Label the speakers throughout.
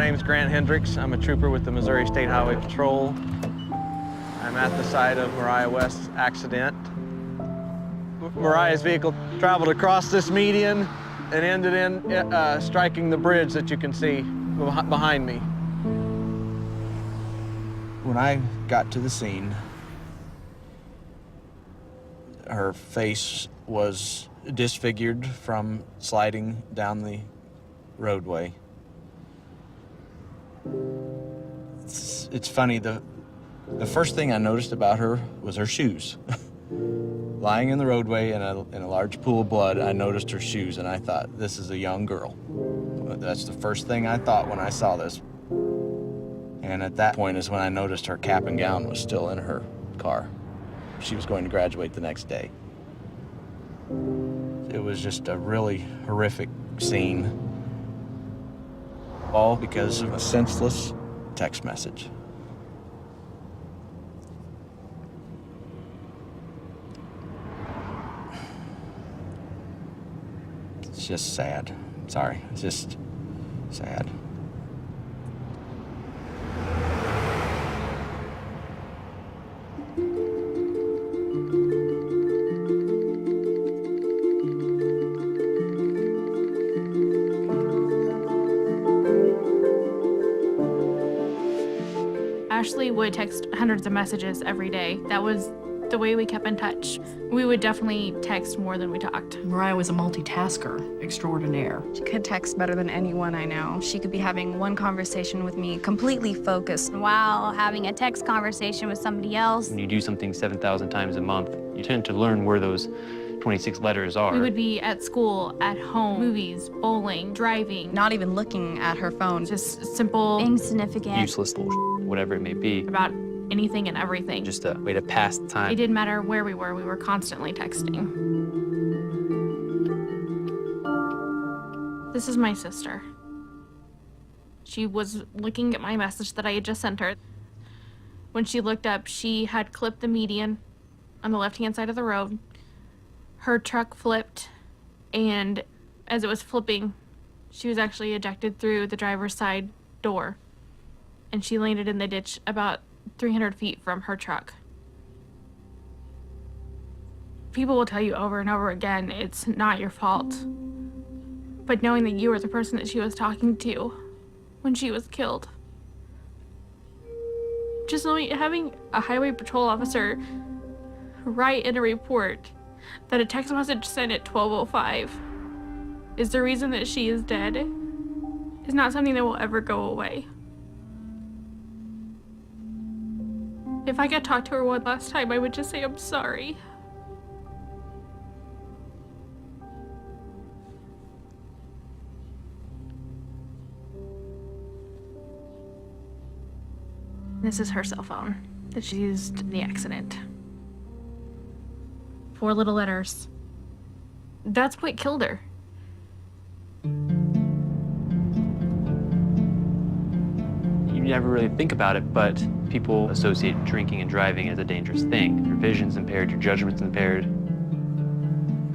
Speaker 1: name's Grant Hendricks. I'm a trooper with the Missouri State Highway Patrol. I'm at the site of Mariah West's accident. Mariah's vehicle traveled across this median and ended in striking the bridge that you can see behind me.
Speaker 2: When I got to the scene, her face was disfigured from sliding down the roadway. It's funny, the first thing I noticed about her was her shoes. Lying in the roadway in a large pool of blood, I noticed her shoes, and I thought, this is a young girl. That's the first thing I thought when I saw this. And at that point is when I noticed her cap and gown was still in her car. She was going to graduate the next day. It was just a really horrific scene, all because of a senseless text message. It's just sad. Sorry, it's just sad.
Speaker 3: Ashley would text hundreds of messages every day. That was the way we kept in touch. We would definitely text more than we talked.
Speaker 4: Mariah was a multitasker extraordinaire.
Speaker 5: She could text better than anyone I know. She could be having one conversation with me, completely focused,
Speaker 6: while having a text conversation with somebody else.
Speaker 7: When you do something 7,000 times a month, you tend to learn where those 26 letters are.
Speaker 3: We would be at school, at home, movies, bowling, driving.
Speaker 5: not even looking at her phone.
Speaker 3: Just simple,
Speaker 6: Insignificant.
Speaker 7: Useless bullshit, whatever it may be.
Speaker 3: about anything and everything.
Speaker 7: Just a way to pass the time.
Speaker 3: It didn't matter where we were constantly texting. This is my sister. She was looking at my message that I had just sent her. When she looked up, she had clipped the median on the left-hand side of the road. Her truck flipped, and as it was flipping, she was actually ejected through the driver's side door, and she landed in the ditch about 300 feet from her truck. People will tell you over and over again, it's not your fault. But knowing that you were the person that she was talking to when she was killed. Just knowing, having a highway patrol officer write in a report that a text message sent at 12:05 is the reason that she is dead is not something that will ever go away. If I could talk to her one last time, I would just say, I'm sorry. This is her cell phone that she used in the accident. 4 little letters. That's what killed her.
Speaker 7: You never really think about it, but people associate drinking and driving as a dangerous thing. Your vision's impaired, your judgment's impaired.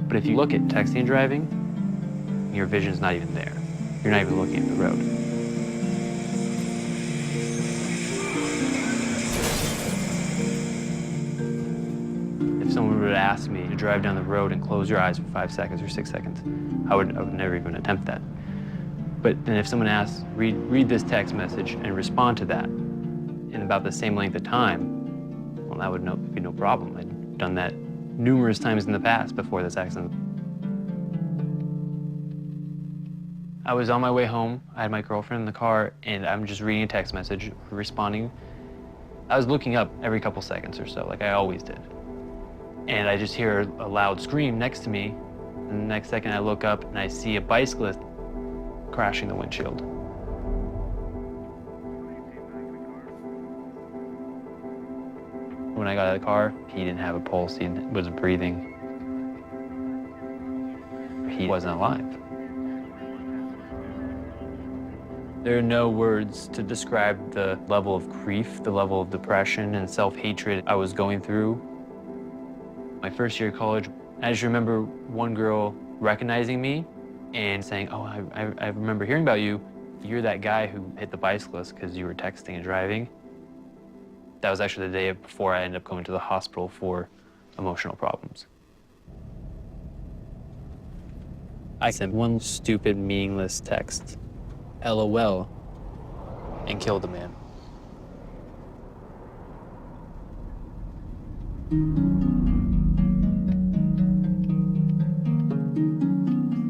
Speaker 7: But if you look at texting and driving, your vision's not even there. You're not even looking at the road. If someone would ask me to drive down the road and close your eyes for 5 seconds or 6 seconds, I would never even attempt that. But then if someone asks, read this text message and respond to that in about the same length of time, well, that would be no problem. I'd done that numerous times in the past before this accident. I was on my way home. I had my girlfriend in the car, and I'm just reading a text message, responding. I was looking up every couple seconds or so, like I always did. And I just hear a loud scream next to me, and the next second I look up and I see a bicyclist crashing the windshield. When I got out of the car, he didn't have a pulse, he wasn't breathing. He wasn't alive. There are no words to describe the level of grief, the level of depression and self-hatred I was going through. My first year of college, I just remember one girl recognizing me and saying, oh, I remember hearing about you. You're that guy who hit the bicyclist because you were texting and driving. That was actually the day before I ended up going to the hospital for emotional problems. I sent one stupid, meaningless text, LOL, and killed the man.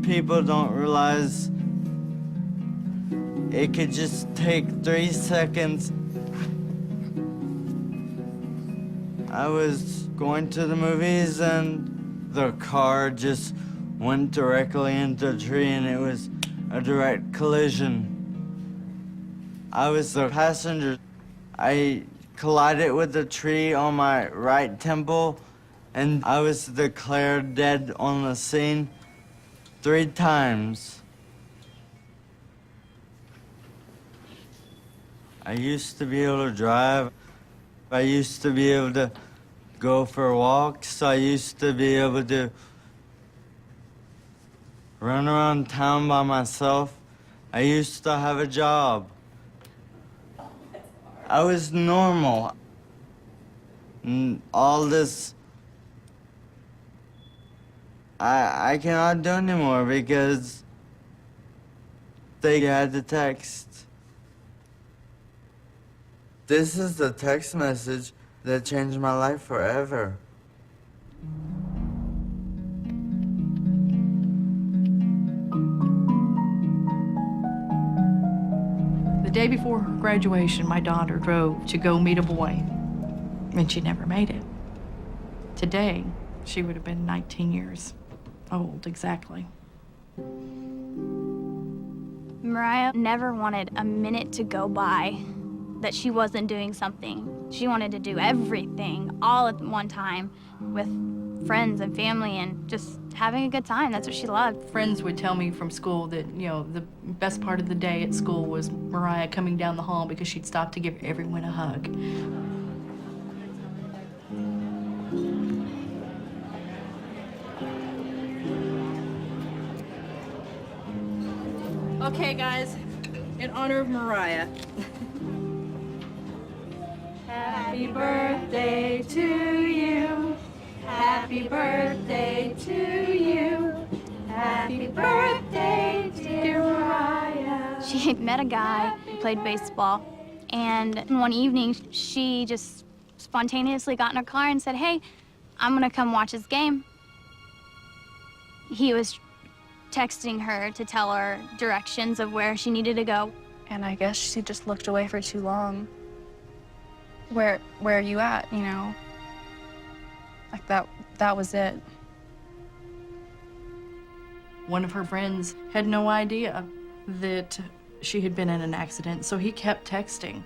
Speaker 8: People don't realize it could just take 3 seconds. I was going to the movies and the car just went directly into a tree and it was a direct collision. I was the passenger. I collided with the tree on my right temple and I was declared dead on the scene 3 times. I used to be able to drive. I used to be able to go for walks. I used to be able to run around town by myself. I used to have a job. I was normal. And all this, I cannot do anymore because they had the text. This is the text message that changed my life forever.
Speaker 4: The day before her graduation, my daughter drove to go meet a boy, and she never made it. Today, she would have been 19 years old, exactly.
Speaker 6: Mariah never wanted a minute to go by that she wasn't doing something. She wanted to do everything all at one time with friends and family and just having a good time. That's what she loved.
Speaker 4: Friends would tell me from school that, the best part of the day at school was Mariah coming down the hall because she'd stop to give everyone a hug. Okay, guys, in honor of Mariah. Happy birthday to you. Happy birthday to you. Happy birthday, dear Mariah.
Speaker 6: She had met a guy who played baseball, and one evening she just spontaneously got in her car and said, "Hey, I'm gonna come watch his game." He was texting her to tell her directions of where she needed to go.
Speaker 5: And I guess she just looked away for too long. Where are you at, Like that was it.
Speaker 4: One of her friends had no idea that she had been in an accident, so he kept texting.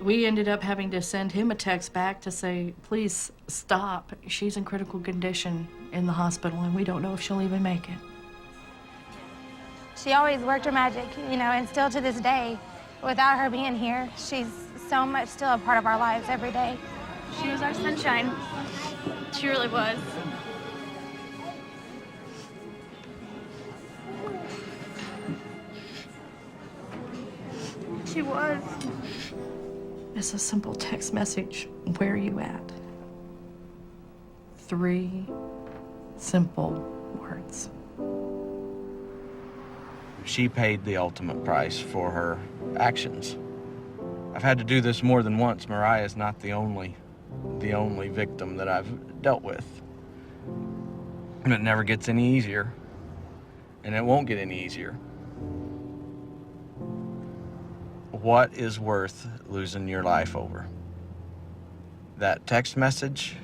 Speaker 4: We ended up having to send him a text back to say, please stop. She's in critical condition in the hospital, and we don't know if she'll even make it.
Speaker 9: She always worked her magic, and still to this day, without her being here, she's so much still a part of our lives every day.
Speaker 3: She was our sunshine. She really was. She was.
Speaker 4: It's a simple text message. Where are you at? 3 simple words.
Speaker 2: She paid the ultimate price for her actions. I've had to do this more than once. Mariah is not the only victim that I've dealt with. And it never gets any easier. And it won't get any easier. What is worth losing your life over? That text message?